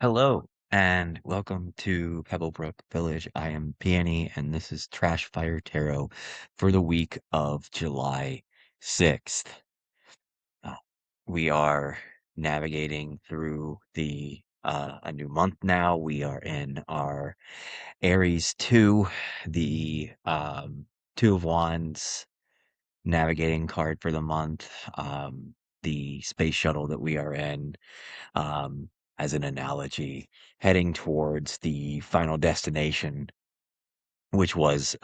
Hello and welcome to Pebblebrook Village. I am Peony and this is Trashfire Tarot for the week of July 6th. Uh, we are navigating through a new month now. We are in our Aries II, the Two of Wands navigating card for the month. The space shuttle that we are in, as an analogy, heading towards the final destination, which was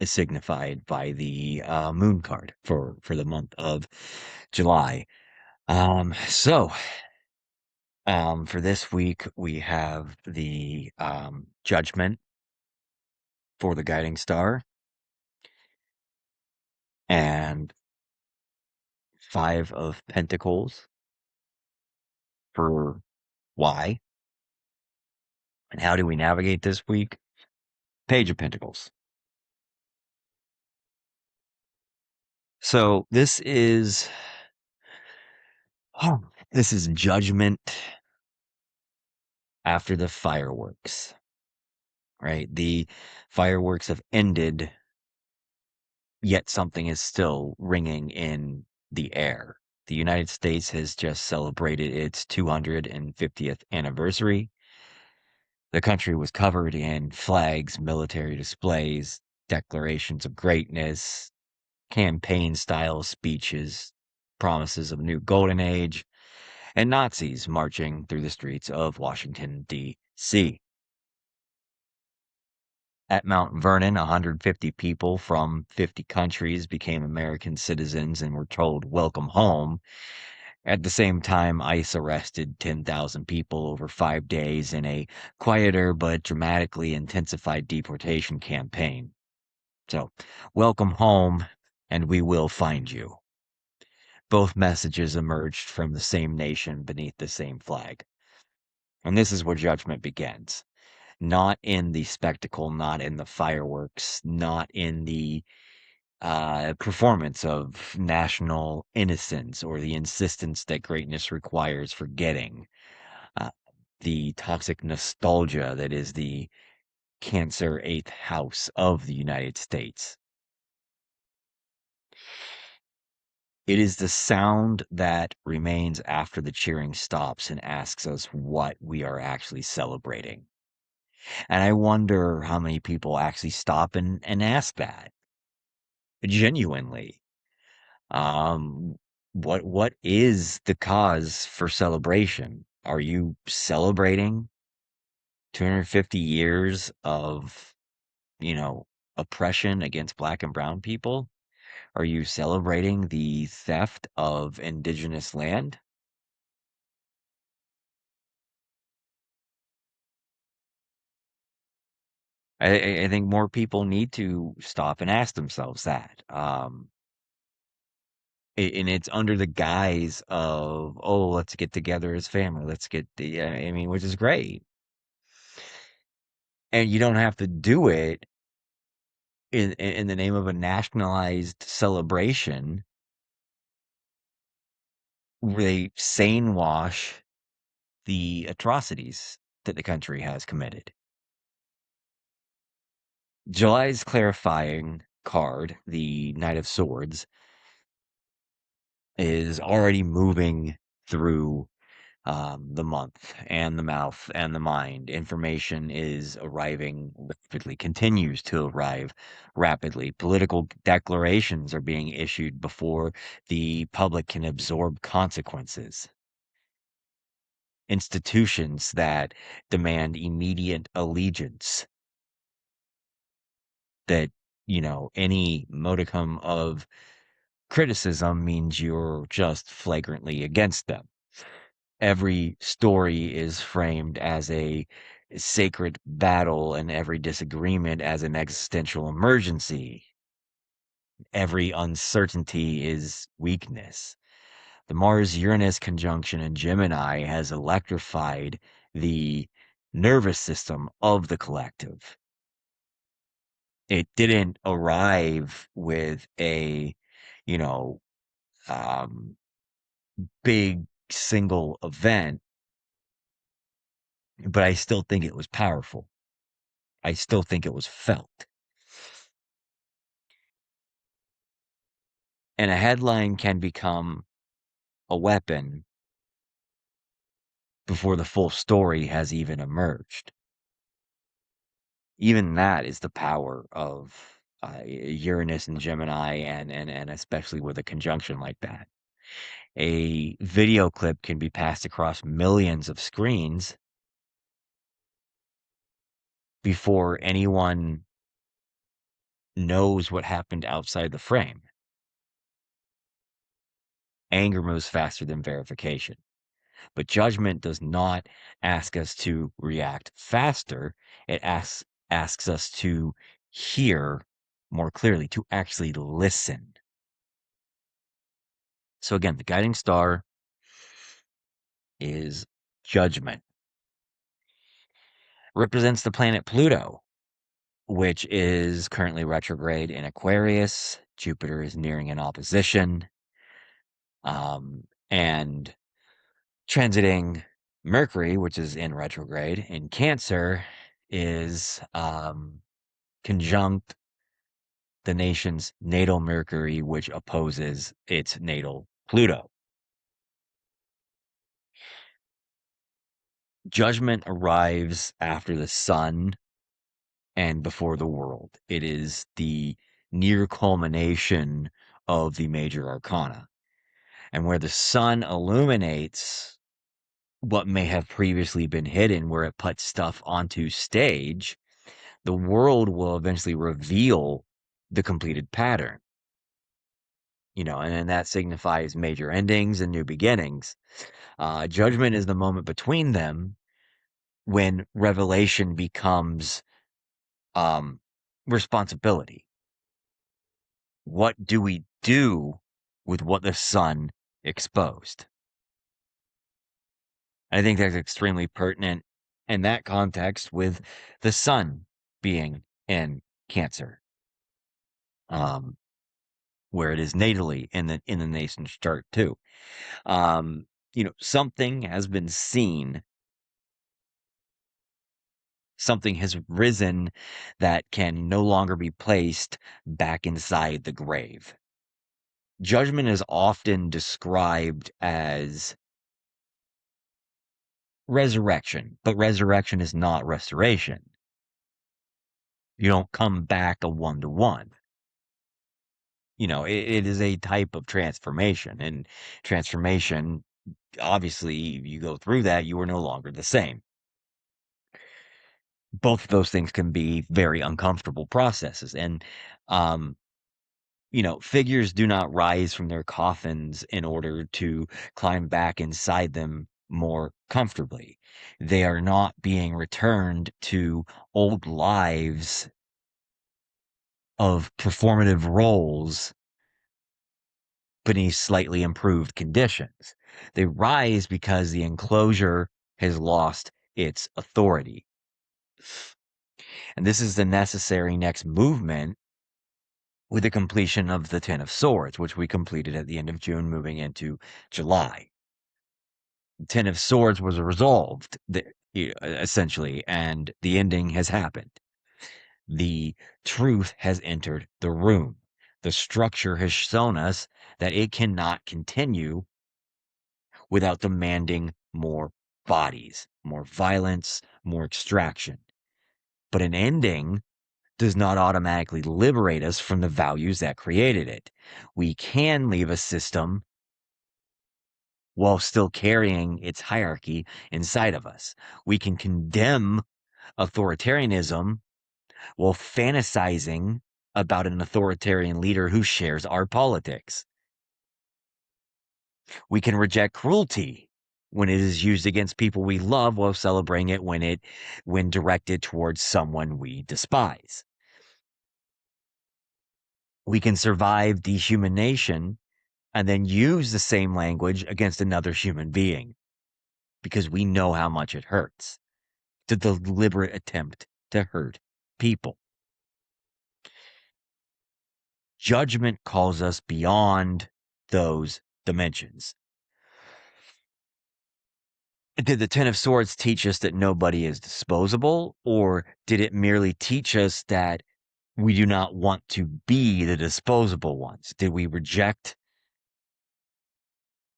signified by the moon card for the month of July. For this week, we have the Judgment for the guiding star and Five of Pentacles for why and how do we navigate this week. Page of Pentacles. So oh, this is Judgment after the fireworks, right? The fireworks have ended, yet something is still ringing in the air. The United States has just celebrated its 250th anniversary. The country was covered in flags, military displays, declarations of greatness, campaign-style speeches, promises of a new golden age, and Nazis marching through the streets of Washington, D.C. At Mount Vernon, 150 people from 50 countries became American citizens and were told, "Welcome home." At the same time, ICE arrested 10,000 people over 5 days in a quieter but dramatically intensified deportation campaign. So, welcome home, and we will find you. Both messages emerged from the same nation beneath the same flag. And this is where judgment begins. Not in the spectacle, not in the fireworks, not in the performance of national innocence or the insistence that greatness requires forgetting. Uh, the toxic nostalgia that is the Cancer eighth house of the United States. It is the sound that remains after the cheering stops and asks us what we are actually celebrating. And I wonder how many people actually stop and ask that genuinely. Um, what is the cause for celebration? Are you celebrating 250 years of, you know, oppression against black and brown people? Are you celebrating the theft of indigenous land? I think more people need to stop and ask themselves that. And it's under the guise of, oh, let's get together as family. Let's get the, I mean, which is great. And you don't have to do it in the name of a nationalized celebration where they sane wash the atrocities that the country has committed. July's clarifying card, the Knight of Swords, is already moving through the month and the mouth and the mind. Information is arriving rapidly, continues to arrive rapidly. Political declarations are being issued before the public can absorb consequences. Institutions that demand immediate allegiance, that, any modicum of criticism means you're just flagrantly against them. Every story is framed as a sacred battle and every disagreement as an existential emergency. Every uncertainty is weakness. The Mars-Uranus conjunction in Gemini has electrified the nervous system of the collective. It didn't arrive with a, you know, um, big single event. but I still think it was powerful. I still think it was felt. And a headline can become a weapon before the full story has even emerged. Even that is the power of Uranus and Gemini, and especially with a conjunction like that. A video clip can be passed across millions of screens before anyone knows what happened outside the frame. Anger moves faster than verification. But judgment does not ask us to react faster. It asks us to hear more clearly, to actually listen. So again, the guiding star is Judgment. Represents the planet Pluto, which is currently retrograde in Aquarius. Jupiter is nearing an opposition. And transiting Mercury, which is in retrograde in Cancer, is conjunct the nation's natal Mercury, which opposes its natal Pluto. Judgment arrives after the sun and before the world. It is the near culmination of the major arcana. And where the sun illuminates what may have previously been hidden, where it puts stuff onto stage, the world will eventually reveal the completed pattern. And then that signifies major endings and new beginnings. Judgment is the moment between them when revelation becomes um, responsibility. What do we do with what the sun exposed? I think that's extremely pertinent in that context with the sun being in Cancer, where it is natally in the nation's chart too. Something has been seen, something has risen that can no longer be placed back inside the grave. Judgment is often described as resurrection, but resurrection is not restoration. You don't come back a one-to-one. It is a type of transformation, and transformation, obviously, you go through that, you are no longer the same. Both of those things can be very uncomfortable processes. And, figures do not rise from their coffins in order to climb back inside them more comfortably. They are not being returned to old lives of performative roles beneath slightly improved conditions. They rise because the enclosure has lost its authority. And this is the necessary next movement with the completion of the Ten of Swords, which we completed at the end of June, moving into July. The Ten of Swords was resolved, essentially, and the ending has happened. The truth has entered the room. The structure has shown us that it cannot continue without demanding more bodies, more violence, more extraction. But an ending does not automatically liberate us from the values that created it. We can leave a system while still carrying its hierarchy inside of us. We can condemn authoritarianism while fantasizing about an authoritarian leader who shares our politics. We can reject cruelty when it is used against people we love while celebrating it when directed towards someone we despise. We can survive dehumanization and then use the same language against another human being because we know how much it hurts. The deliberate attempt to hurt people. Judgment calls us beyond those dimensions. Did the Ten of Swords teach us that nobody is disposable, or did it merely teach us that we do not want to be the disposable ones? Did we reject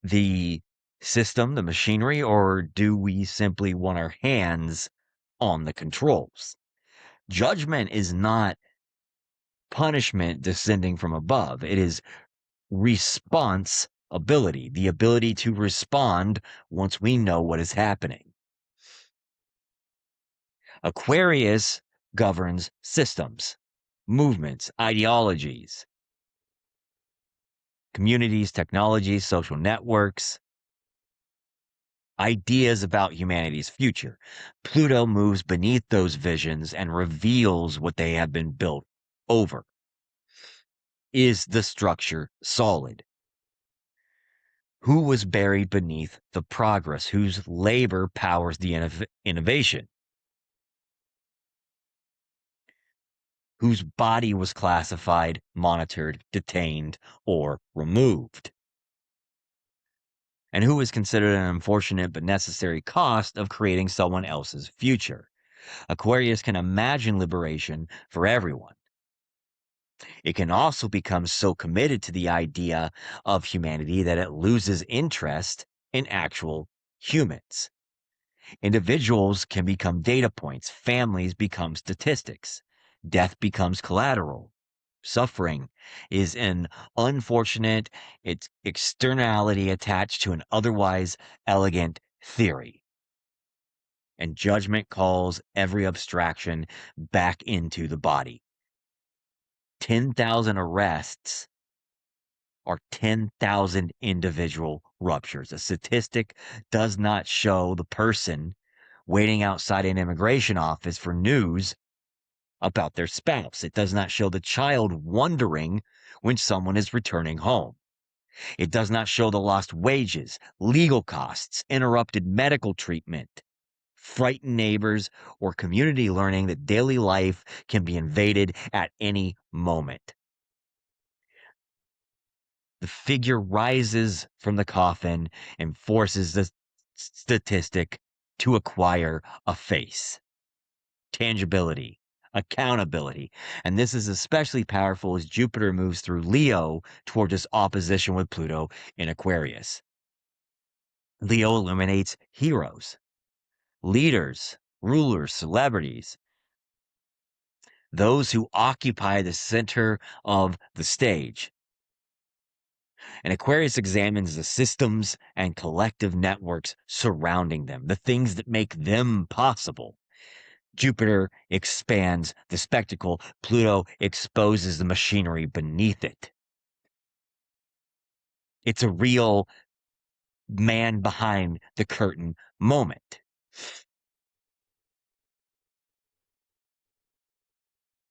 the system, the machinery, or do we simply want our hands on the controls? Judgment is not punishment descending from above. It is response ability, the ability to respond once we know what is happening. Aquarius governs systems, movements, ideologies, communities, technologies, social networks, ideas about humanity's future. Pluto moves beneath those visions and reveals what they have been built over. Is the structure solid? Who was buried beneath the progress? Whose labor powers the innovation? Whose body was classified, monitored, detained, or removed? And who is considered an unfortunate but necessary cost of creating someone else's future? Aquarius can imagine liberation for everyone. It can also become so committed to the idea of humanity that it loses interest in actual humans. Individuals can become data points, families become statistics, death becomes collateral. Suffering is an unfortunate it's externality attached to an otherwise elegant theory. And judgment calls every abstraction back into the body. 10,000 arrests are 10,000 individual ruptures. A statistic does not show the person waiting outside an immigration office for news about their spouse. It does not show the child wondering when someone is returning home. It does not show the lost wages, legal costs, interrupted medical treatment, frightened neighbors, or community learning that daily life can be invaded at any moment. The figure rises from the coffin and forces the statistic to acquire a face, tangibility, accountability. And this is especially powerful as Jupiter moves through Leo toward its opposition with Pluto in Aquarius. Leo illuminates heroes, leaders, rulers, celebrities, those who occupy the center of the stage. And Aquarius examines the systems and collective networks surrounding them, the things that make them possible. Jupiter expands the spectacle. Pluto exposes the machinery beneath it. It's a real man behind the curtain moment.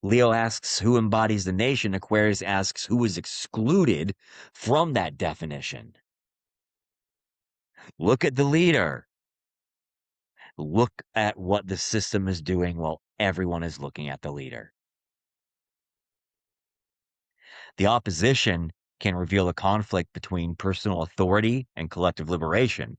Leo asks who embodies the nation. Aquarius asks who is excluded from that definition. Look at the leader. Look at what the system is doing while everyone is looking at the leader. The opposition can reveal a conflict between personal authority and collective liberation.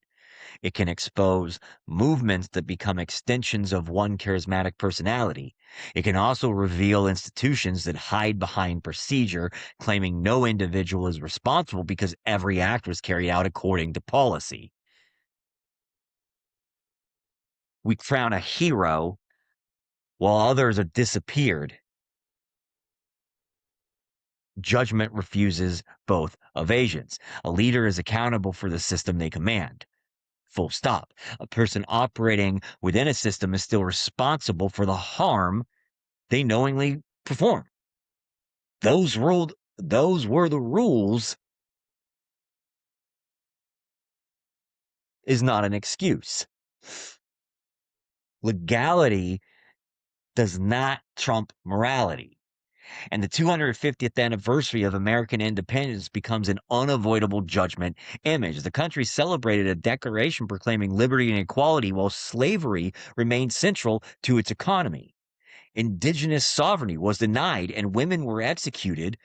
It can expose movements that become extensions of one charismatic personality. It can also reveal institutions that hide behind procedure, claiming no individual is responsible because every act was carried out according to policy. We crown a hero while others are disappeared. Judgment refuses both evasions. A leader is accountable for the system they command. Full stop. A person operating within a system is still responsible for the harm they knowingly perform. Those were the rules is not an excuse. Legality does not trump morality. And the 250th anniversary of American independence becomes an unavoidable judgment image. The country celebrated a declaration proclaiming liberty and equality while slavery remained central to its economy. Indigenous sovereignty was denied and women were executed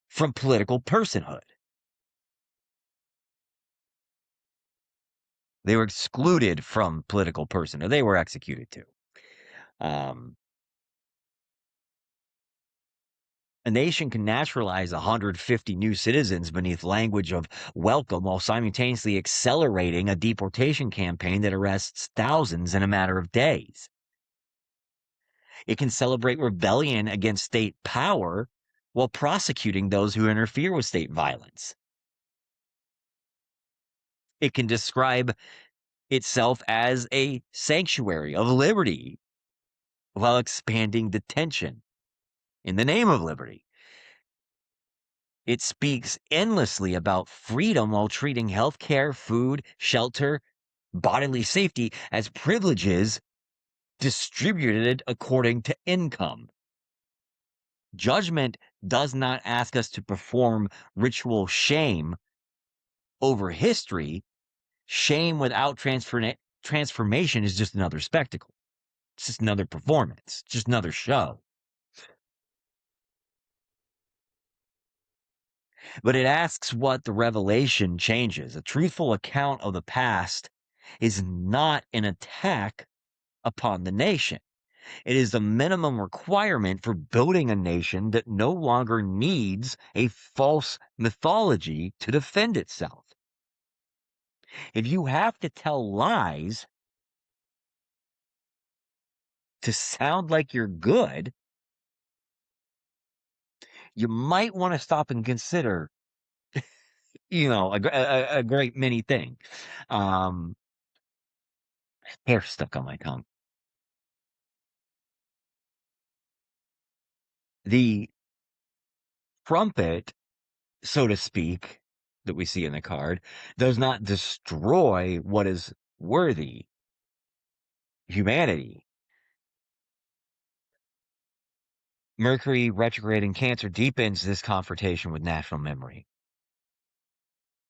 from political personhood. They were excluded from political person, or they were executed too. A nation can naturalize 150 new citizens beneath language of welcome while simultaneously accelerating a deportation campaign that arrests thousands in a matter of days. It can celebrate rebellion against state power while prosecuting those who interfere with state violence. It can describe itself as a sanctuary of liberty while expanding detention in the name of liberty. It speaks endlessly about freedom while treating healthcare, food, shelter, bodily safety as privileges distributed according to income. Judgment does not ask us to perform ritual shame over history. Shame without transformation is just another spectacle. It's just another performance, just another show. But it asks what the revelation changes. A truthful account of the past is not an attack upon the nation. It is the minimum requirement for building a nation that no longer needs a false mythology to defend itself. If you have to tell lies to sound like you're good, you might want to stop and consider, a great many things. Hair stuck on my tongue. The trumpet, so to speak, that we see in the card, does not destroy what is worthy, humanity. Mercury retrograde in Cancer deepens this confrontation with national memory.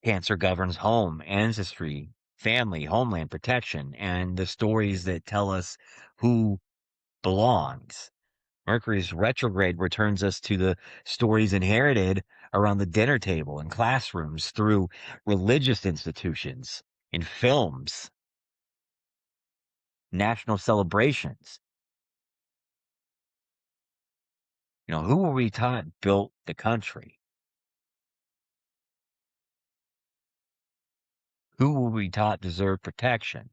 Cancer governs home, ancestry, family, homeland protection, and the stories that tell us who belongs. Mercury's retrograde returns us to the stories inherited around the dinner table in classrooms, through religious institutions, in films, national celebrations. Who were we taught built the country? Who were we taught deserved protection?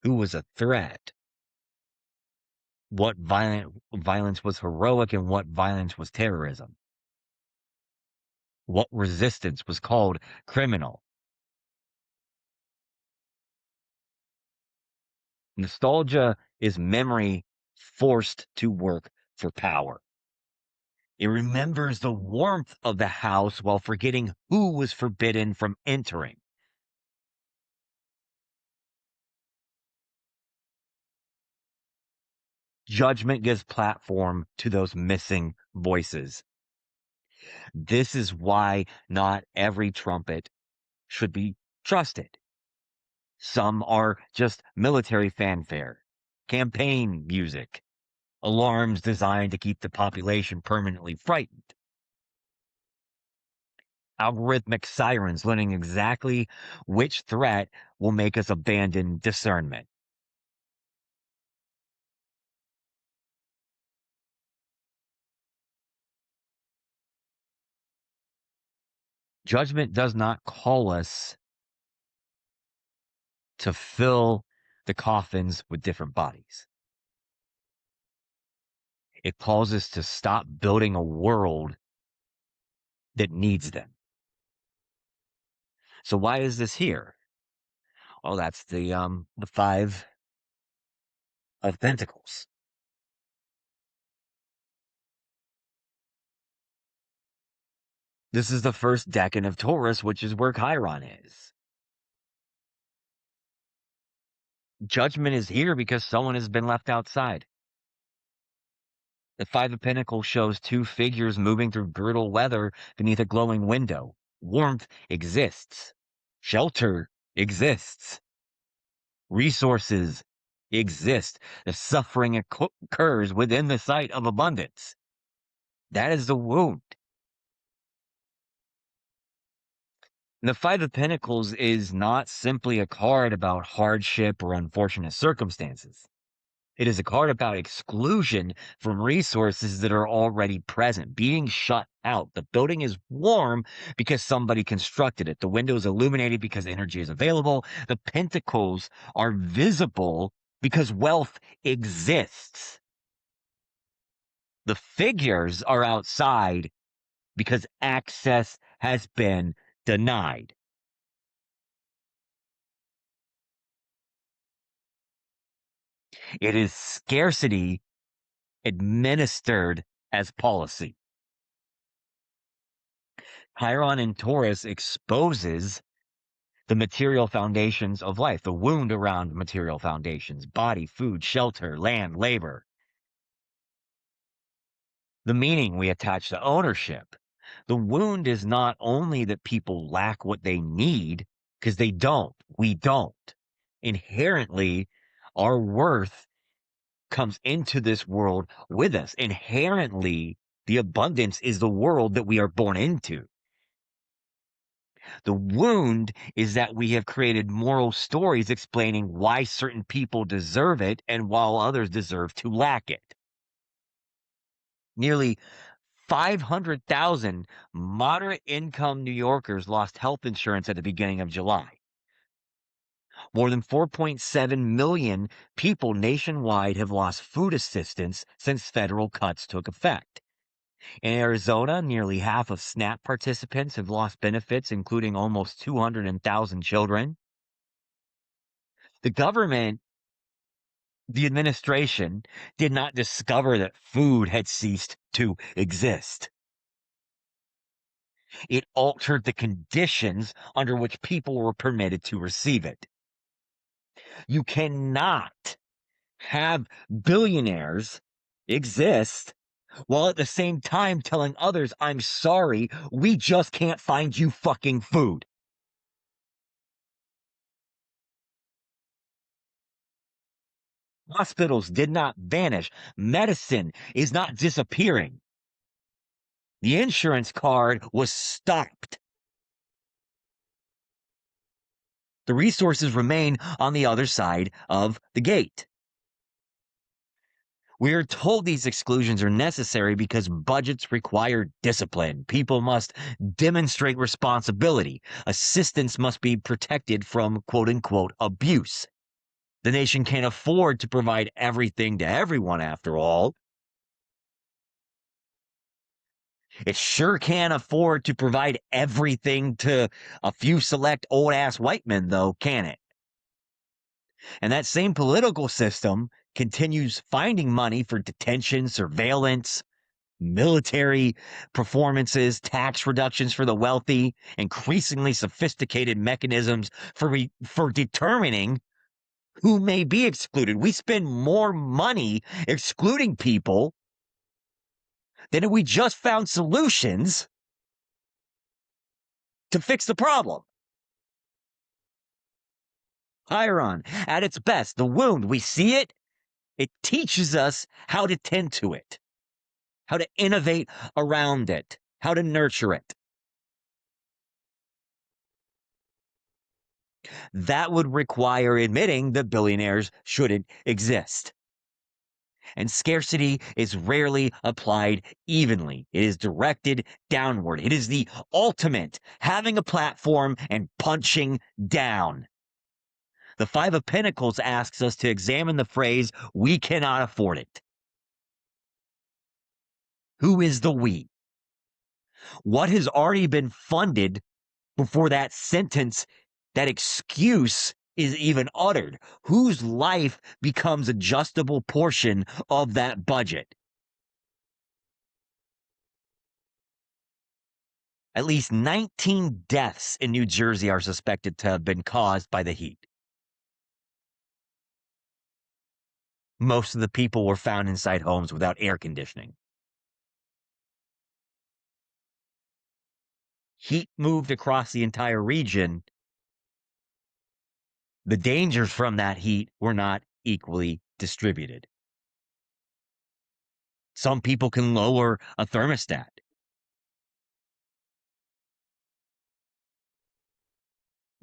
Who was a threat? What violence was heroic and what violence was terrorism? What resistance was called criminal? Nostalgia is memory forced to work for power. It remembers the warmth of the house while forgetting who was forbidden from entering. Judgment gives platform to those missing voices. This is why not every trumpet should be trusted. Some are just military fanfare, campaign music, alarms designed to keep the population permanently frightened. Algorithmic sirens learning exactly which threat will make us abandon discernment. Judgment does not call us to fill the coffins with different bodies. It calls us to stop building a world that needs them. So why is this here? Well, that's the Five of Pentacles. This is the first decan of Taurus, which is where Chiron is. Judgment is here because someone has been left outside. The Five of Pentacles shows two figures moving through brutal weather beneath a glowing window. Warmth exists. Shelter exists. Resources exist. The suffering occurs within the sight of abundance. That is the wound. The Five of Pentacles is not simply a card about hardship or unfortunate circumstances. It is a card about exclusion from resources that are already present, being shut out. The building is warm because somebody constructed it. The window is illuminated because energy is available. The pentacles are visible because wealth exists. The figures are outside because access has been denied. It is scarcity administered as policy. Chiron in Taurus exposes the material foundations of life, the wound around material foundations, body, food, shelter, land, labor. The meaning we attach to ownership. The wound is not only that people lack what they need, because they don't. We don't. Inherently, our worth comes into this world with us. Inherently, the abundance is the world that we are born into. The wound is that we have created moral stories explaining why certain people deserve it and while others deserve to lack it. Nearly 500,000 moderate income New Yorkers lost health insurance at the beginning of July. More than 4.7 million people nationwide have lost food assistance since federal cuts took effect. In Arizona, nearly half of SNAP participants have lost benefits, including almost 200,000 children. The government, the administration, did not discover that food had ceased to exist. It altered the conditions under which people were permitted to receive it. You cannot have billionaires exist while at the same time telling others, I'm sorry, we just can't find you fucking food. Hospitals did not vanish. Medicine is not disappearing. The insurance card was stopped. The resources remain on the other side of the gate. We are told these exclusions are necessary because budgets require discipline. People must demonstrate responsibility. Assistance must be protected from quote unquote abuse. The nation can't afford to provide everything to everyone, after all. It sure can't afford to provide everything to a few select old ass white men, though, can it? And that same political system continues finding money for detention, surveillance, military performances, tax reductions for the wealthy, increasingly sophisticated mechanisms for determining who may be excluded. We spend more money excluding people than if we just found solutions to fix the problem. Chiron, at its best, the wound, we see it, it teaches us how to tend to it, how to innovate around it, how to nurture it. That would require admitting that billionaires shouldn't exist. And scarcity is rarely applied evenly. It is directed downward. It is the ultimate having a platform and punching down. The Five of Pentacles asks us to examine the phrase, we cannot afford it. Who is the we? What has already been funded before that sentence, that excuse is even uttered? Whose life becomes adjustable portion of that budget? At least 19 deaths in New Jersey are suspected to have been caused by the heat. Most of the people were found inside homes without air conditioning. Heat moved across the entire region. The dangers from that heat were not equally distributed. Some people can lower a thermostat.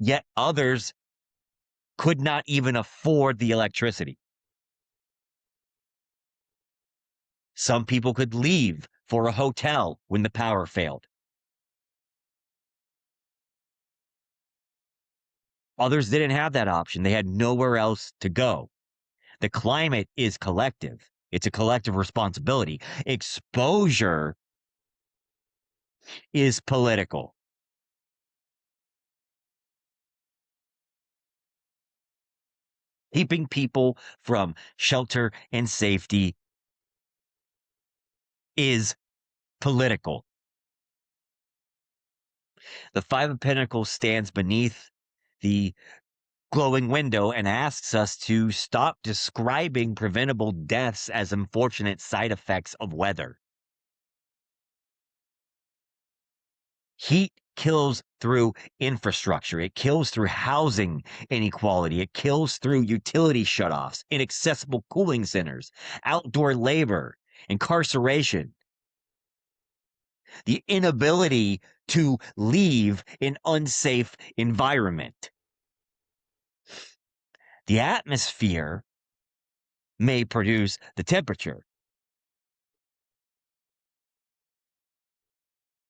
yet others could not even afford the electricity. Some people could leave for a hotel when the power failed. Others didn't have that option. They had nowhere else to go. The climate is collective. It's a collective responsibility. Exposure is political. Keeping people from shelter and safety is political. The Five of Pentacles stands beneath the glowing window and asks us to stop describing preventable deaths as unfortunate side effects of weather. Heat kills through infrastructure. It kills through housing inequality. It kills through utility shutoffs, inaccessible cooling centers, outdoor labor, incarceration, the inability to leave an unsafe environment. The atmosphere may produce the temperature,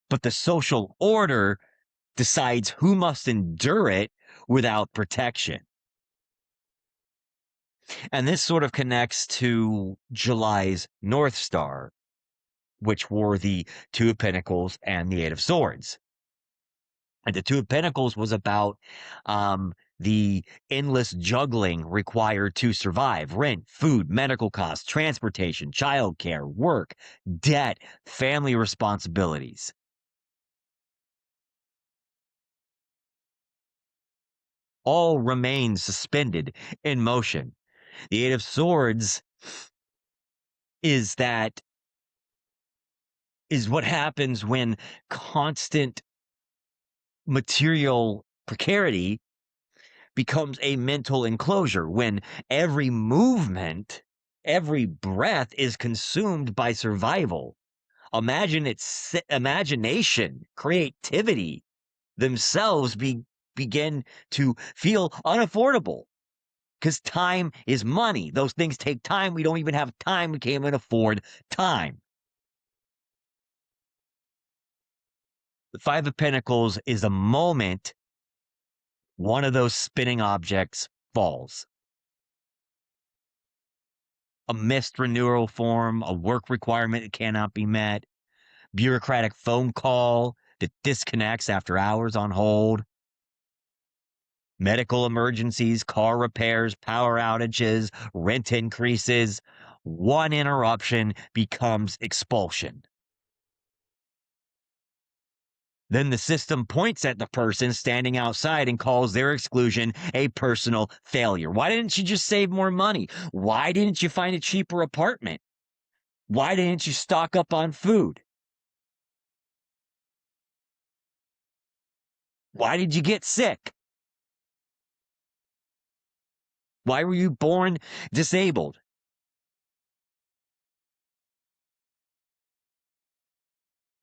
but the social order decides who must endure it without protection. And this sort of connects to July's North Star, which were the Two of Pentacles and the Eight of Swords. And the Two of Pentacles was about the endless juggling required to survive: rent, food, medical costs, transportation, childcare, work, debt, family responsibilities. All remain suspended in motion. The Eight of Swords is what happens when constant material precarity becomes a mental enclosure, when every movement, every breath is consumed by survival. Imagination, creativity themselves begin to feel unaffordable because time is money. Those things take time. We don't even have time. We can't even afford time. The Five of Pentacles is a moment one of those spinning objects falls. A missed renewal form, a work requirement that cannot be met, bureaucratic phone call that disconnects after hours on hold, medical emergencies, car repairs, power outages, rent increases. One interruption becomes expulsion. Then the system points at the person standing outside and calls their exclusion a personal failure. Why didn't you just save more money? Why didn't you find a cheaper apartment? Why didn't you stock up on food? Why did you get sick? Why were you born disabled?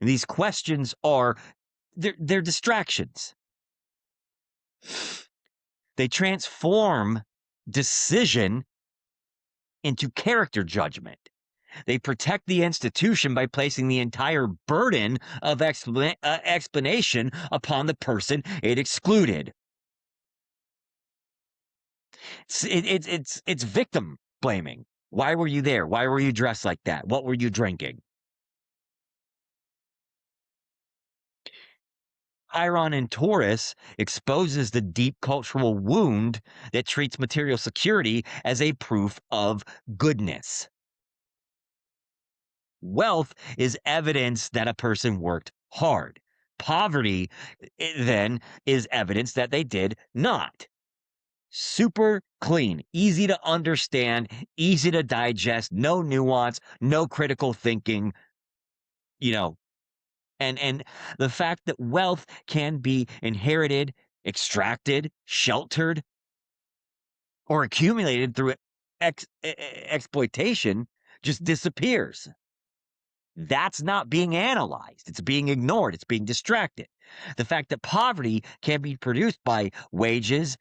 And these questions are they're distractions. They transform decision into character judgment. They protect the institution by placing the entire burden of explanation upon the person it excluded. It's victim blaming. Why were you there? Why were you dressed like that? What were you drinking? Chiron in Taurus exposes the deep cultural wound that treats material security as a proof of goodness. Wealth is evidence that a person worked hard. Poverty, then, is evidence that they did not. Super clean, easy to understand, easy to digest, no nuance, no critical thinking, you know. And the fact that wealth can be inherited, extracted, sheltered, or accumulated through exploitation just disappears. That's not being analyzed. It's being ignored. It's being distracted. The fact that poverty can be produced by wages,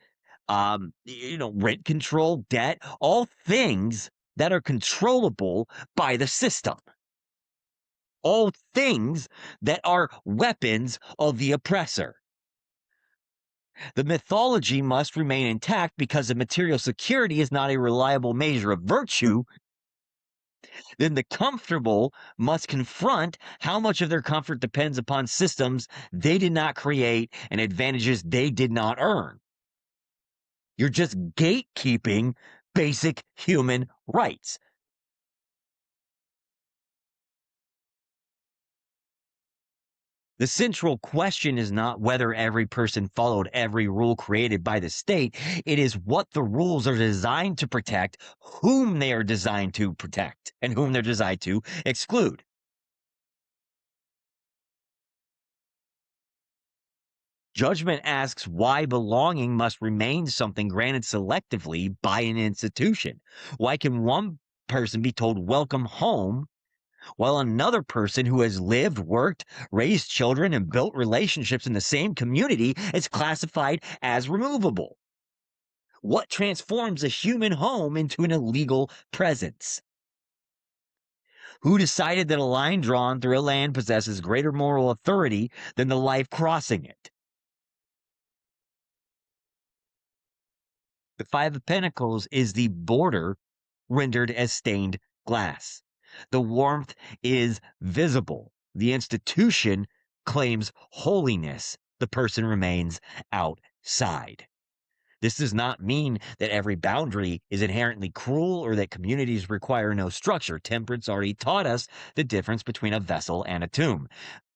rent control, debt, all things that are controllable by the system. All things that are weapons of the oppressor. The mythology must remain intact because if material security is not a reliable measure of virtue, then the comfortable must confront how much of their comfort depends upon systems they did not create and advantages they did not earn. You're just gatekeeping basic human rights. The central question is not whether every person followed every rule created by the state. It is what the rules are designed to protect, whom they are designed to protect, and whom they're designed to exclude. Judgment asks why belonging must remain something granted selectively by an institution. Why can one person be told welcome home while another person who has lived, worked, raised children, and built relationships in the same community is classified as removable? What transforms a human home into an illegal presence? Who decided that a line drawn through a land possesses greater moral authority than the life crossing it? The Five of Pentacles is the border rendered as stained glass. The warmth is visible. The institution claims holiness. The person remains outside. This does not mean that every boundary is inherently cruel or that communities require no structure. Temperance already taught us the difference between a vessel and a tomb,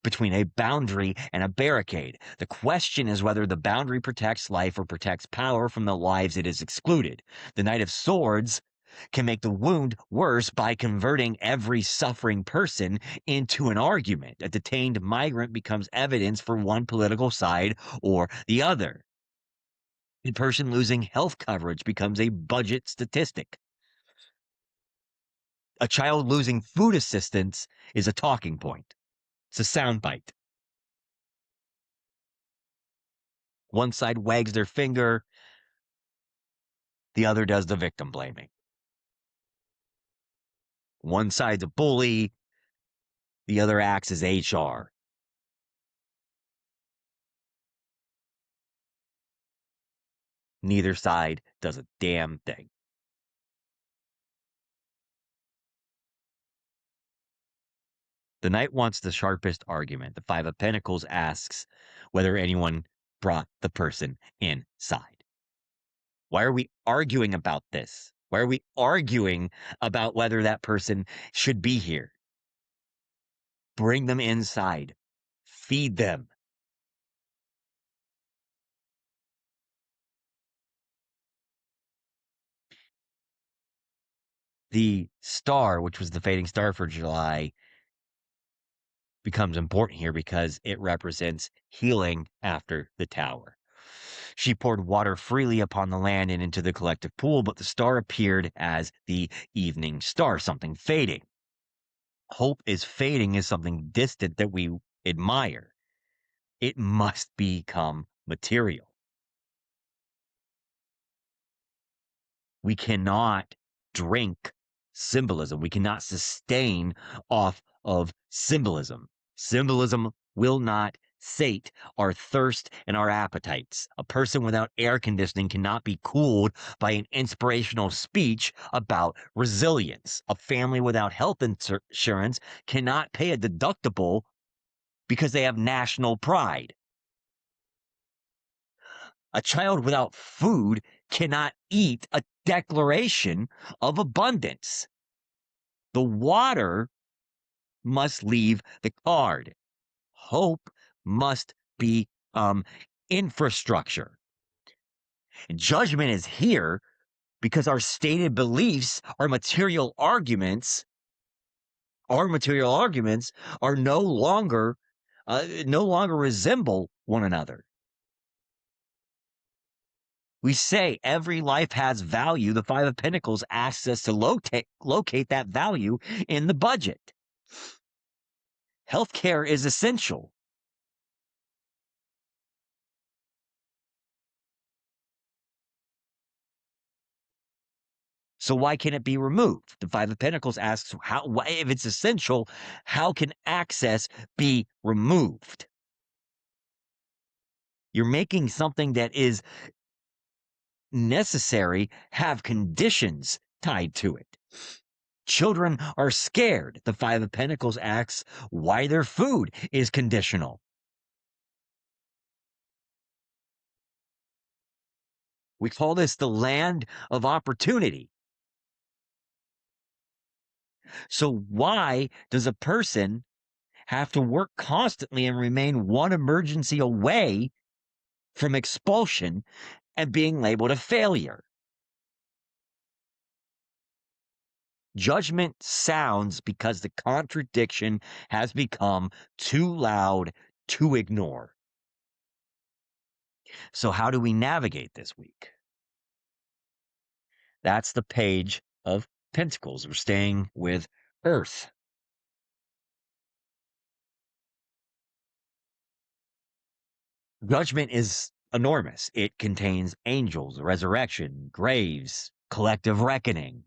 between a boundary and a barricade. The question is whether the boundary protects life or protects power from the lives it has excluded. The Knight of Swords can make the wound worse by converting every suffering person into an argument. A detained migrant becomes evidence for one political side or the other. A person losing health coverage becomes a budget statistic. A child losing food assistance is a talking point. It's a soundbite. One side wags their finger, the other does the victim blaming. One side's a bully, the other acts as HR. Neither side does a damn thing. The knight wants the sharpest argument. The Five of Pentacles asks whether anyone brought the person inside. Why are we arguing about this? Why are we arguing about whether that person should be here? Bring them inside. Feed them. The star, which was the fading star for July, becomes important here because it represents healing after the tower. She poured water freely upon the land and into the collective pool, but the star appeared as the evening star, something fading. Hope is fading is something distant that we admire. It must become material. We cannot drink symbolism. We cannot sustain off of symbolism. Symbolism will not sate our thirst and our appetites. A person without air conditioning cannot be cooled by an inspirational speech about resilience. A family without health insurance cannot pay a deductible because they have national pride. A child without food cannot eat a declaration of abundance. The water must leave the card. Hope must be infrastructure. Judgment is here because our stated beliefs, our material arguments are no longer resemble one another. We say every life has value. The Five of Pentacles asks us to locate that value in the budget. Healthcare is essential. So why can it be removed? The Five of Pentacles asks, how, why, if it's essential, how can access be removed? You're making something that is necessary have conditions tied to it. Children are scared. The Five of Pentacles asks why their food is conditional. We call this the land of opportunity. So why does a person have to work constantly and remain one emergency away from expulsion and being labeled a failure? Judgment sounds because the contradiction has become too loud to ignore. So how do we navigate this week? That's the Page of Pentacles. We're staying with Earth. Judgment is enormous. It contains angels, resurrection, graves, collective reckoning,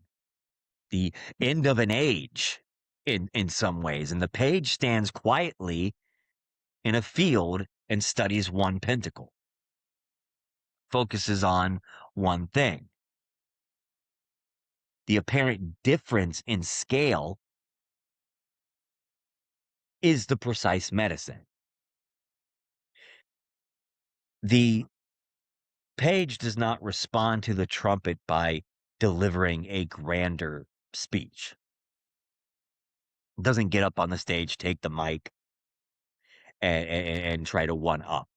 the end of an age in some ways. And the page stands quietly in a field and studies one pentacle, focuses on one thing. The apparent difference in scale is the precise medicine. The page does not respond to the trumpet by delivering a grander speech. It doesn't get up on the stage, take the mic, and try to one up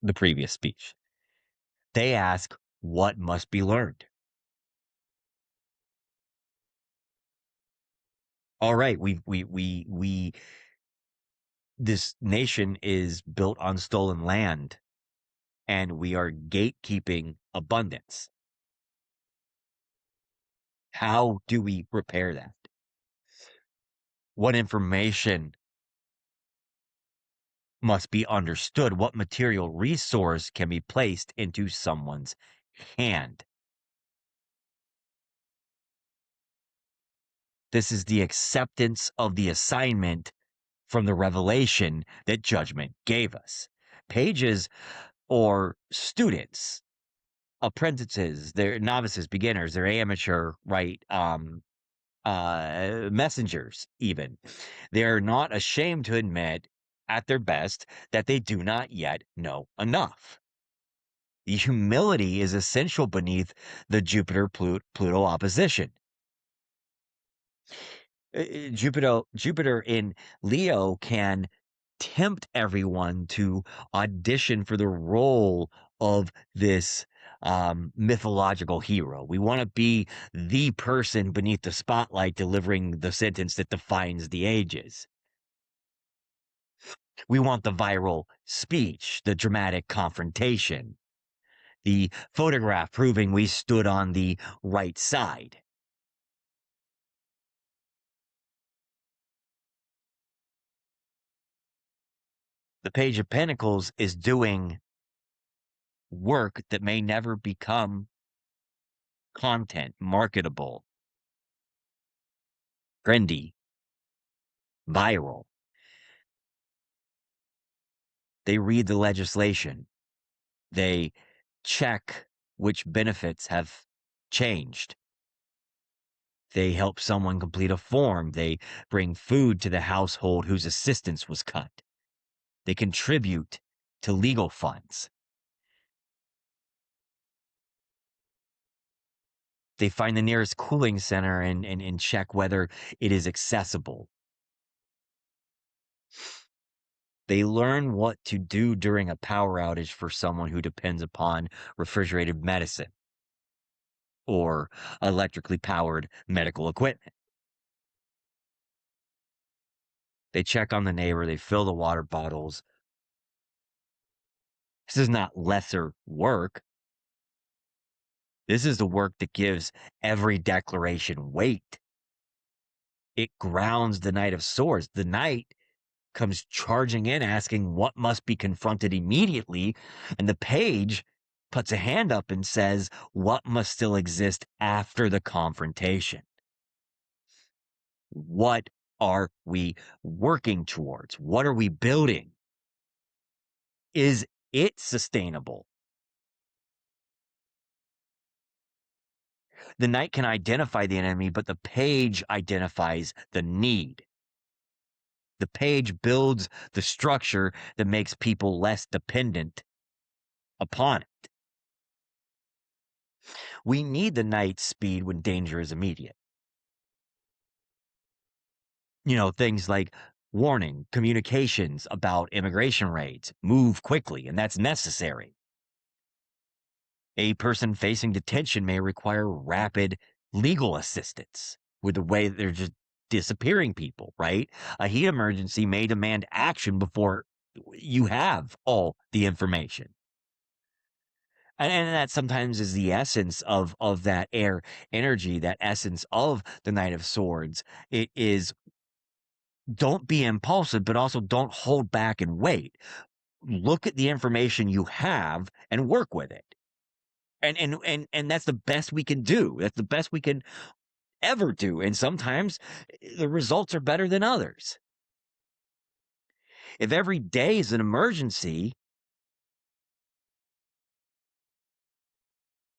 the previous speech. They ask, what must be learned? All right, this nation is built on stolen land, and we are gatekeeping abundance. How do we repair that? What information must be understood? What material resource can be placed into someone's hand? This is the acceptance of the assignment from the revelation that Judgment gave us. Pages or students, apprentices, they're novices, beginners, they're amateur, right? Messengers, even. They're not ashamed to admit at their best that they do not yet know enough. The humility is essential beneath the Jupiter Pluto opposition. Jupiter in Leo can tempt everyone to audition for the role of this mythological hero. We want to be the person beneath the spotlight delivering the sentence that defines the ages. We want the viral speech, the dramatic confrontation, the photograph proving we stood on the right side. The Page of Pentacles is doing work that may never become content, marketable, trendy, viral. They read the legislation. They check which benefits have changed. They help someone complete a form. They bring food to the household whose assistance was cut. They contribute to legal funds. They find the nearest cooling center and check whether it is accessible. They learn what to do during a power outage for someone who depends upon refrigerated medicine or electrically powered medical equipment. They check on the neighbor, they fill the water bottles. This is not lesser work. This is the work that gives every declaration weight. It grounds the Knight of Swords. The Knight comes charging in asking what must be confronted immediately, and the Page puts a hand up and says what must still exist after the confrontation. What are we working towards? What are we building? Is it sustainable? The Knight can identify the enemy, but the Page identifies the need. The Page builds the structure that makes people less dependent upon it. We need the Knight's speed when danger is immediate. Things like warning, communications about immigration raids, move quickly, and that's necessary. A person facing detention may require rapid legal assistance with the way that they're just disappearing people, right? A heat emergency may demand action before you have all the information. And that sometimes is the essence of that air energy, that essence of the Knight of Swords. It is, don't be impulsive, but also don't hold back and wait. Look at the information you have and work with it. And that's the best we can do. That's the best we can ever do. And sometimes the results are better than others. If every day is an emergency,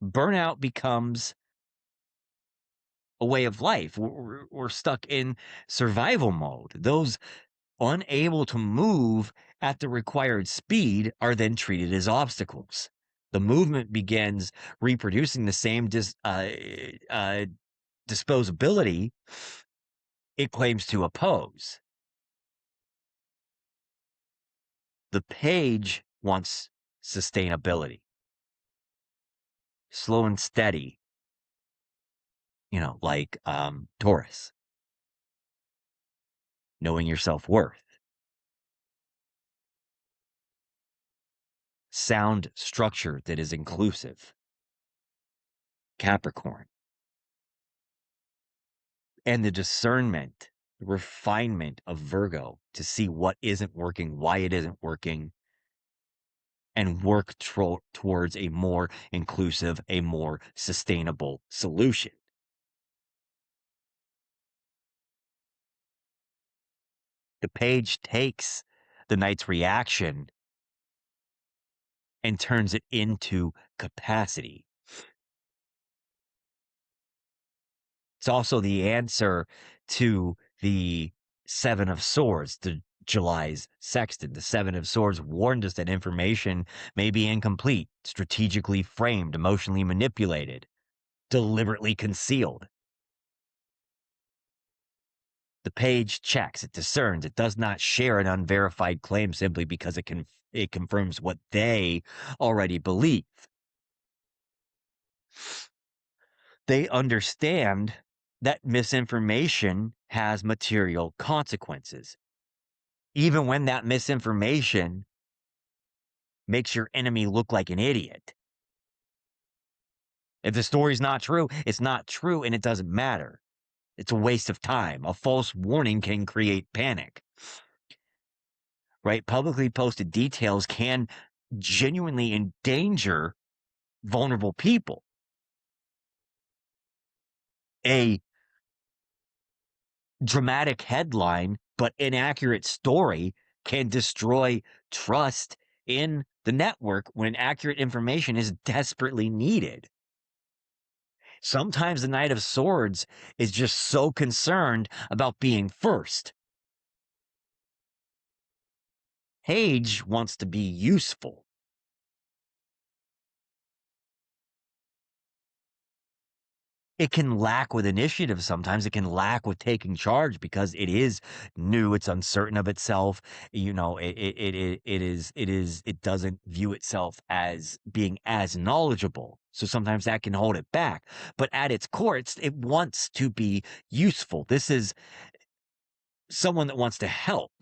burnout becomes a way of life. We're stuck in survival mode. Those unable to move at the required speed are then treated as obstacles. The movement begins reproducing the same disposability it claims to oppose. The Page wants sustainability, slow and steady, like Taurus, knowing your self-worth, sound structure that is inclusive, Capricorn, and the discernment, the refinement of Virgo to see what isn't working, why it isn't working, and work towards a more inclusive, a more sustainable solution. The Page takes the Knight's reaction and turns it into capacity. It's also the answer to the Seven of Swords, the July's sextant. The Seven of Swords warned us that information may be incomplete, strategically framed, emotionally manipulated, deliberately concealed. The Page checks, it discerns, it does not share an unverified claim simply because it confirms what they already believe. They understand that misinformation has material consequences. Even when that misinformation makes your enemy look like an idiot. If the story's not true, it's not true and it doesn't matter. It's a waste of time. A false warning can create panic. Right? Publicly posted details can genuinely endanger vulnerable people. A dramatic headline but inaccurate story can destroy trust in the network when accurate information is desperately needed. Sometimes the Knight of Swords is just so concerned about being first. Page wants to be useful. It can lack with initiative sometimes. It can lack with taking charge because it is new. It's uncertain of itself. It doesn't view itself as being as knowledgeable. So sometimes that can hold it back. But at its core, it wants to be useful. This is someone that wants to help.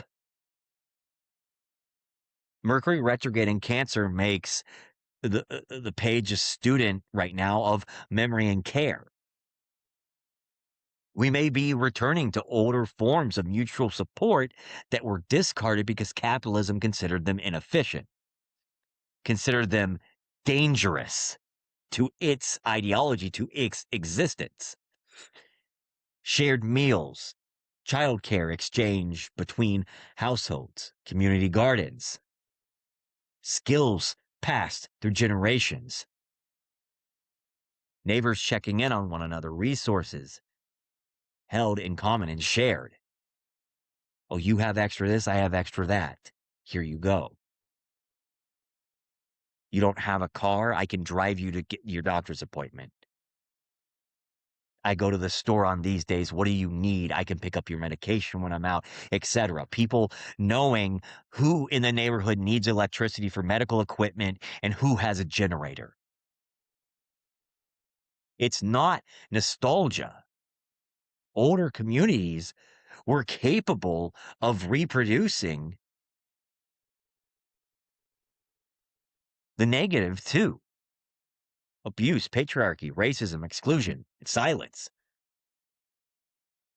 Mercury retrograde in Cancer makes the Page a student right now of memory and care. We may be returning to older forms of mutual support that were discarded because capitalism considered them inefficient, considered them dangerous to its ideology, to its existence. Shared meals, childcare exchange between households, community gardens, skills passed through generations, neighbors checking in on one another, resources held in common and shared. Oh, you have extra this, I have extra that. Here you go. You don't have a car, I can drive you to get your doctor's appointment. I go to the store on these days. What do you need? I can pick up your medication when I'm out, etc. People knowing who in the neighborhood needs electricity for medical equipment and who has a generator. It's not nostalgia. Older communities were capable of reproducing the negative too. Abuse, patriarchy, racism, exclusion, and silence.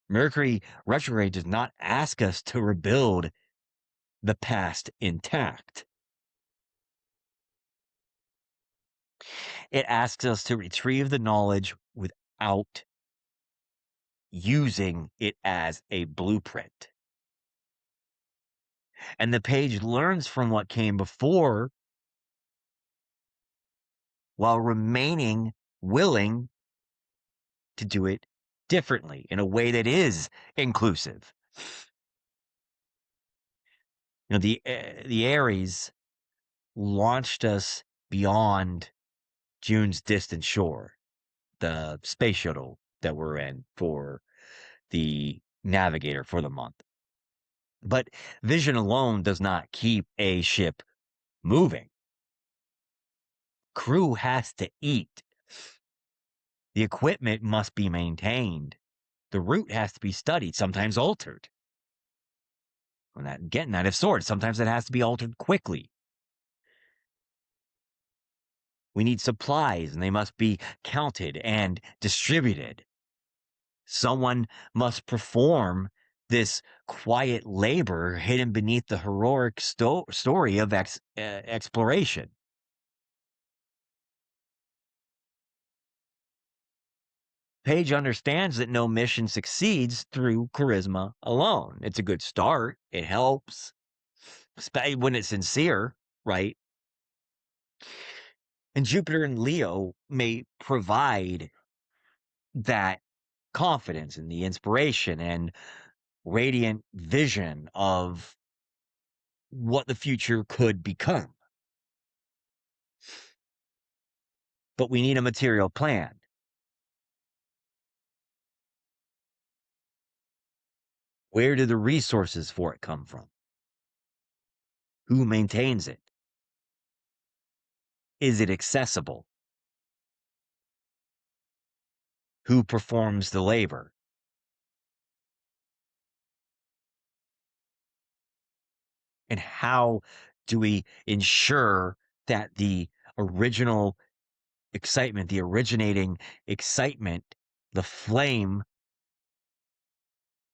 Mercury retrograde does not ask us to rebuild the past intact. It asks us to retrieve the knowledge without using it as a blueprint. And the page learns from what came before while remaining willing to do it differently in a way that is inclusive. You know, the Aries launched us beyond June's distant shore, the space shuttle that we're in for the navigator for the month. But vision alone does not keep a ship moving. Crew has to eat. The equipment must be maintained. The route has to be studied, sometimes altered. When that getting Knight of Swords, sometimes it has to be altered quickly. We need supplies, and they must be counted and distributed. Someone must perform this quiet labor hidden beneath the heroic story of exploration. Page understands that no mission succeeds through charisma alone. It's a good start. It helps, especially when it's sincere, right? And Jupiter and Leo may provide that confidence and the inspiration and radiant vision of what the future could become. But we need a material plan. Where do the resources for it come from? Who maintains it? Is it accessible? Who performs the labor? And how do we ensure that the original excitement, the originating excitement, the flame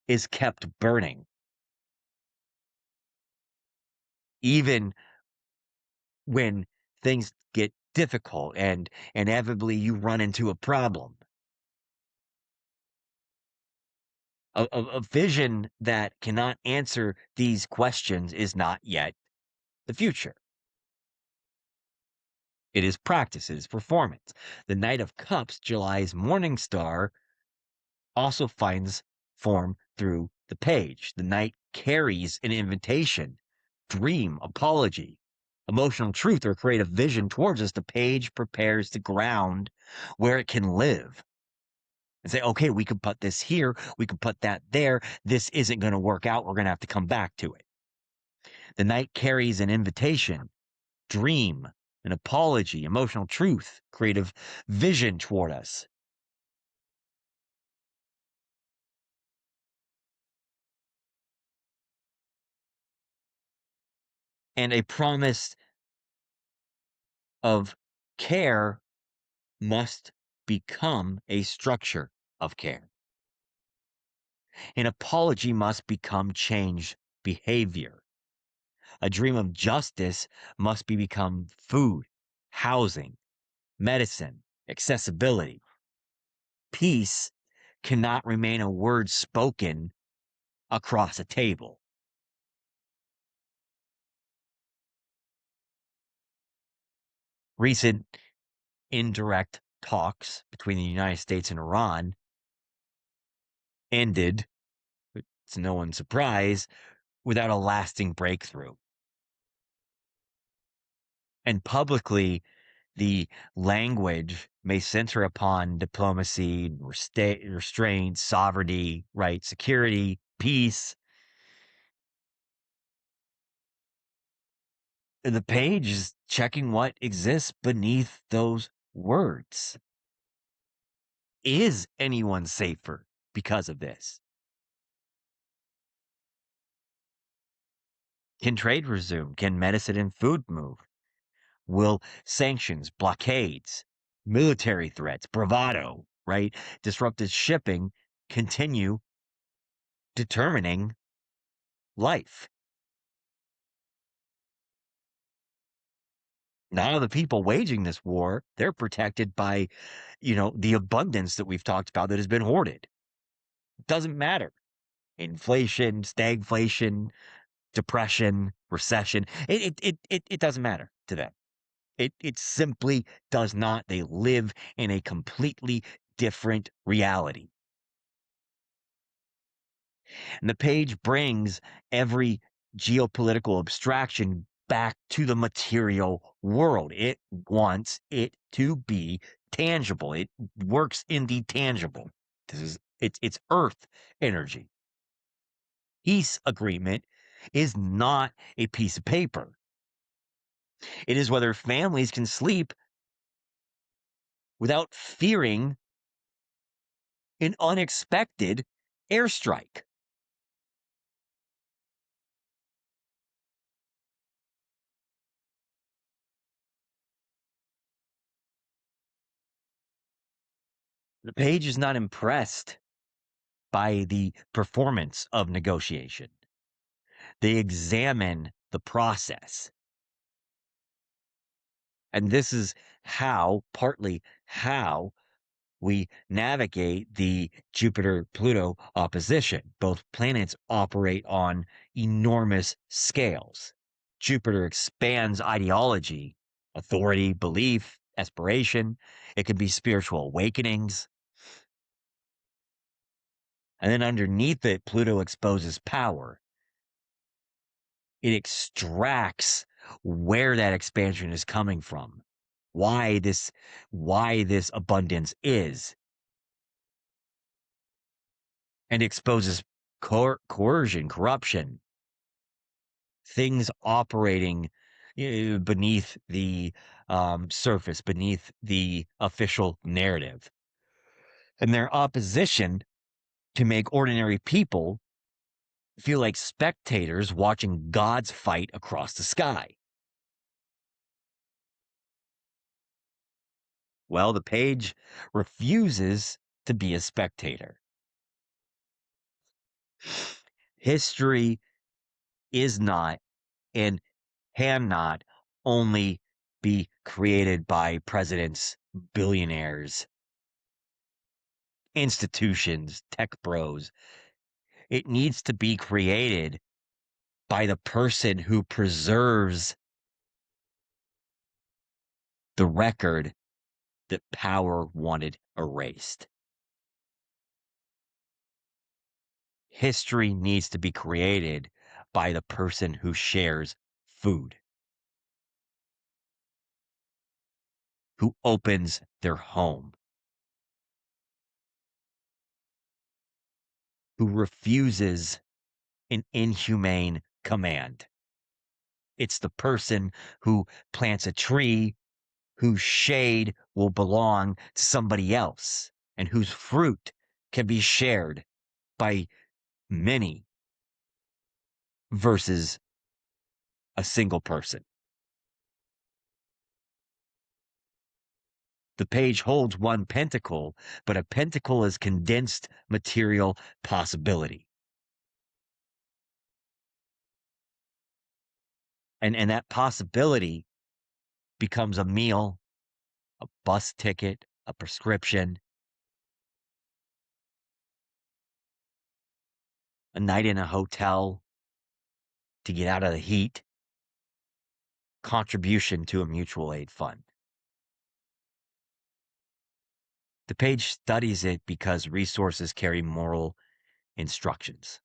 is kept burning? Even when things get difficult and inevitably you run into a problem. A vision that cannot answer these questions is not yet the future. It is practice, it is performance. The Knight of Cups, July's morning star, also finds form through the page. The Knight carries an invitation, dream, apology, emotional truth, or creative vision towards us. The page prepares the ground where it can live. And say, okay, we could put this here, we could put that there. This isn't going to work out. We're going to have to come back to it. The Knight carries an invitation, dream, an apology, emotional truth, creative vision toward us. And a promise of care must become a structure of care. An apology must become changed behavior. A dream of justice must become food, housing, medicine, accessibility. Peace cannot remain a word spoken across a table. Recent indirect talks between the United States and Iran ended, to no one's surprise, without a lasting breakthrough. And publicly, the language may center upon diplomacy, restraint, sovereignty, right, security, peace. The page is checking what exists beneath those words. Is anyone safer because of this? Can trade resume? Can medicine and food move? Will sanctions, blockades, military threats, bravado, right, disrupted shipping continue determining life? Now the people waging this war, they're protected by, the abundance that we've talked about that has been hoarded. It doesn't matter. Inflation, stagflation, depression, recession. It doesn't matter to them. It simply does not. They live in a completely different reality. And the page brings every geopolitical abstraction back to the material world. It wants it to be tangible. It works in the tangible. It's earth energy. Peace agreement is not a piece of paper. It is whether families can sleep without fearing an unexpected airstrike. The page is not impressed by the performance of negotiation. They examine the process. And this is partly how we navigate the Jupiter Pluto opposition. Both planets operate on enormous scales. Jupiter expands ideology, authority, belief, aspiration. It can be spiritual awakenings. And then underneath it, Pluto exposes power. It extracts where that expansion is coming from, why this abundance is, and exposes coercion, corruption, things operating beneath the surface, beneath the official narrative, and their opposition to make ordinary people feel like spectators watching gods fight across the sky. Well, the page refuses to be a spectator. History is not and cannot only be created by presidents, billionaires, institutions, tech bros. It needs to be created by the person who preserves the record that power wanted erased. History needs to be created by the person who shares food, who opens their home, who refuses an inhumane command. It's the person who plants a tree whose shade will belong to somebody else and whose fruit can be shared by many versus a single person. The page holds one pentacle, but a pentacle is condensed material possibility. And that possibility becomes a meal, a bus ticket, a prescription, a night in a hotel to get out of the heat, contribution to a mutual aid fund. The page studies it because resources carry moral instructions.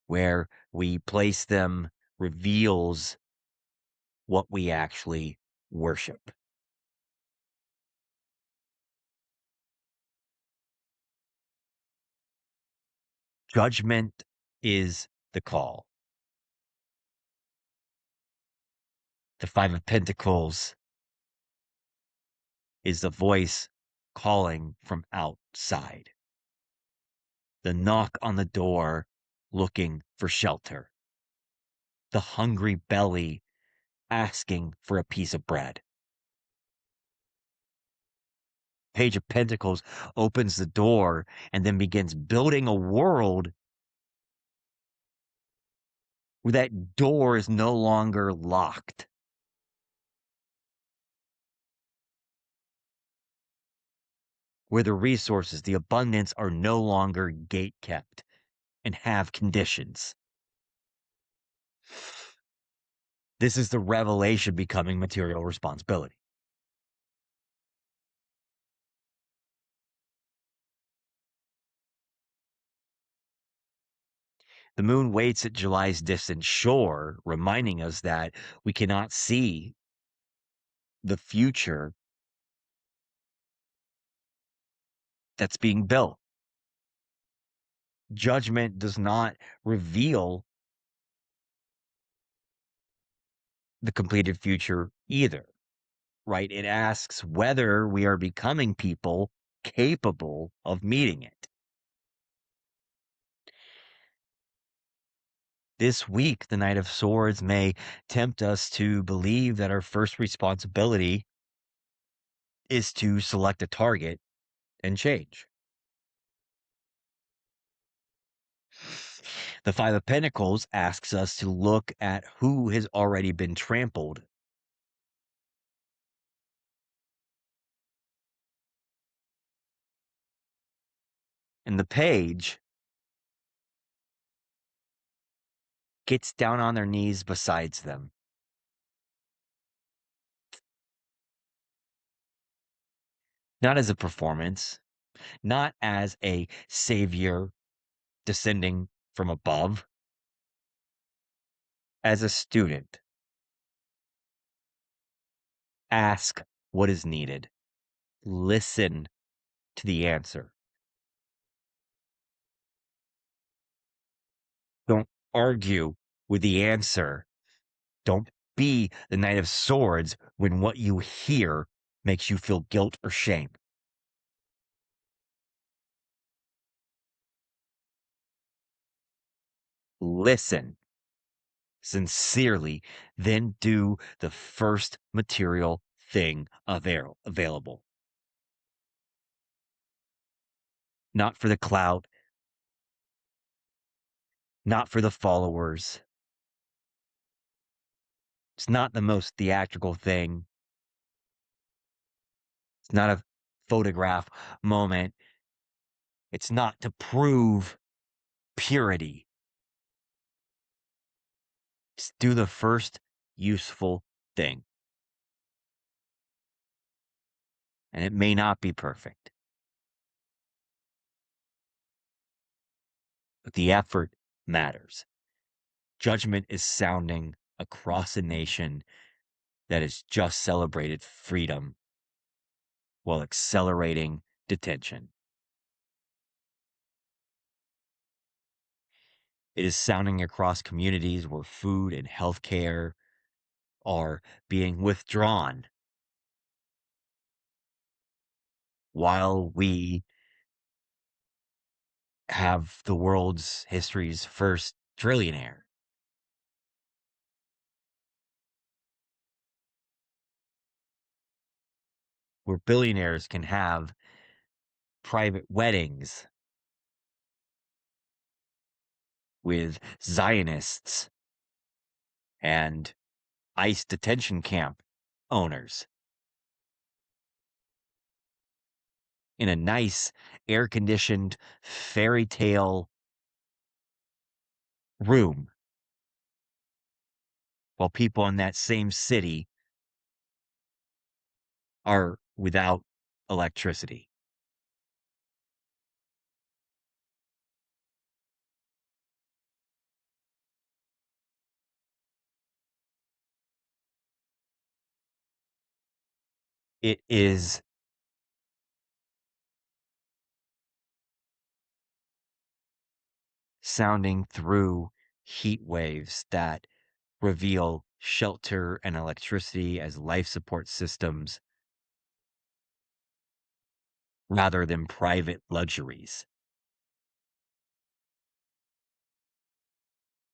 Where we place them reveals what we actually worship. Judgment is the call. The Five of Pentacles is the voice calling from outside. The knock on the door looking for shelter. The hungry belly asking for a piece of bread. Page of Pentacles opens the door and then begins building a world where that door is no longer locked. Where the resources, the abundance are no longer gate kept and have conditions. This is the revelation becoming material responsibility. The moon waits at July's distant shore, reminding us that we cannot see the future that's being built. Judgment does not reveal the completed future either, right? It asks whether we are becoming people capable of meeting it. This week, the Knight of Swords may tempt us to believe that our first responsibility is to select a target and change. The Five of Pentacles asks us to look at who has already been trampled. And the Page gets down on their knees besides them. Not as a performance, not as a savior descending from above, as a student. Ask what is needed. Listen to the answer. Don't argue with the answer. Don't be the Knight of Swords when what you hear makes you feel guilt or shame. Listen sincerely, then do the first material thing available. Not for the clout, not for the followers. It's not the most theatrical thing. It's not a photograph moment. It's not to prove purity. Just do the first useful thing. And it may not be perfect, but the effort matters. Judgment is sounding across a nation that has just celebrated freedom while accelerating detention. It is sounding across communities where food and healthcare are being withdrawn while we have the world's history's first trillionaire. where billionaires can have private weddings with Zionists and ICE detention camp owners in a nice, air-conditioned, fairy tale room, while people in that same city are without electricity. It is sounding through heat waves that reveal shelter and electricity as life support systems rather than private luxuries.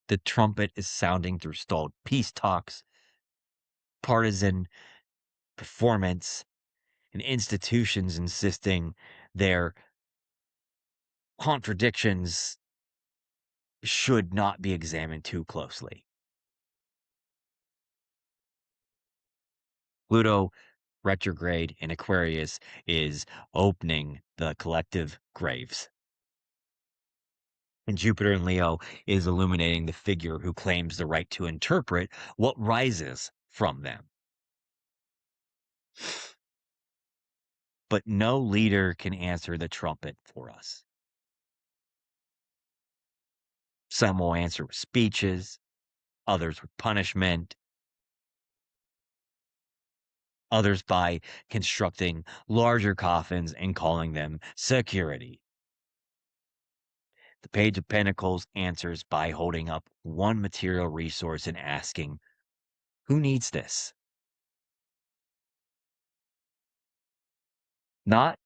The trumpet is sounding through stalled peace talks, partisan performance, and institutions insisting their contradictions should not be examined too closely. Pluto retrograde in Aquarius is opening the collective graves. And Jupiter in Leo is illuminating the figure who claims the right to interpret what rises from them. But no leader can answer the trumpet for us. Some will answer with speeches, others with punishment, others by constructing larger coffins and calling them security. The Page of Pentacles answers by holding up one material resource and asking, who needs this? Not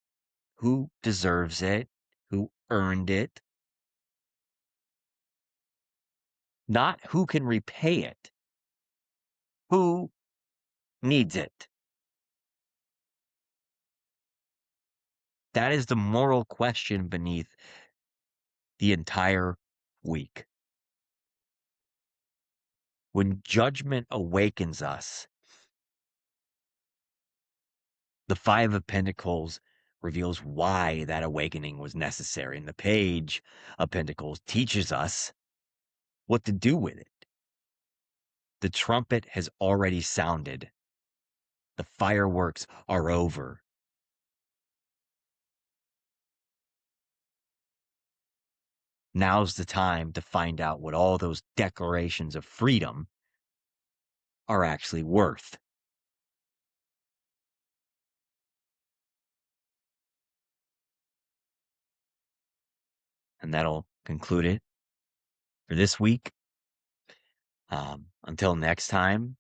who deserves it, who earned it, not who can repay it, who needs it. That is the moral question beneath the entire week. When judgment awakens us, the Five of Pentacles reveals why that awakening was necessary, and the Page of Pentacles teaches us what to do with it. The trumpet has already sounded. The fireworks are over. Now's the time to find out what all those declarations of freedom are actually worth. And that'll conclude it for this week. Until next time,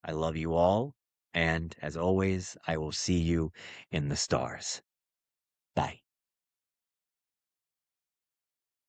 I love you all. And as always, I will see you in the stars. Bye.